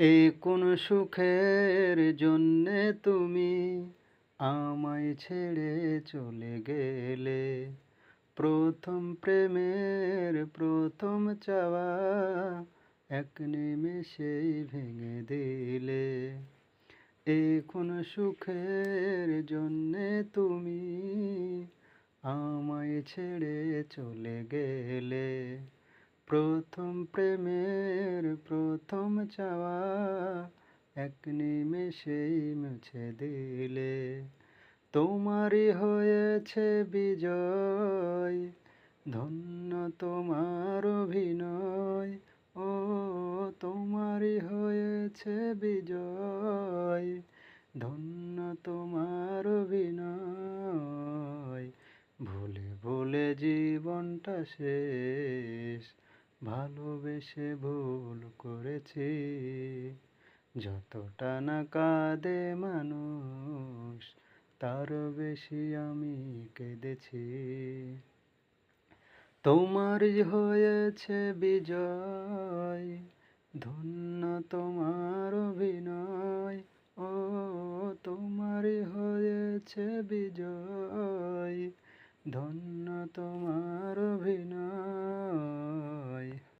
এই কোন সুখের জন্যে তুমি আমায় ছেড়ে চলে গেলে। প্রথম প্রেমের প্রথম চাওয়া এক নিমেষেই ভেঙে দিলে। এই কোন সুখের জন্যে তুমি আমায় ছেড়ে চলে গেলে। প্রথম প্রেমের প্রথম চাওয়া এক নিমেষেই মুছে দিলে। তোমারই হয়েছে বিজয়, ধন্য তোমার অভিনয়। ও তোমারই হয়েছে বিজয়, ধন্য তোমার অভিনয়। ভুলে ভুলে জীবনটা শেষ, ভালোবেসে ভুল করেছি। যতটা না কাঁদে মানুষ, তারও বেশি আমি কেঁদেছি। তোমারই হয়েছে বিজয়, ধন্য তোমার অভিনয়। ও তোমারই হয়েছে বিজয়, ধন্য তোমার অভিনয়।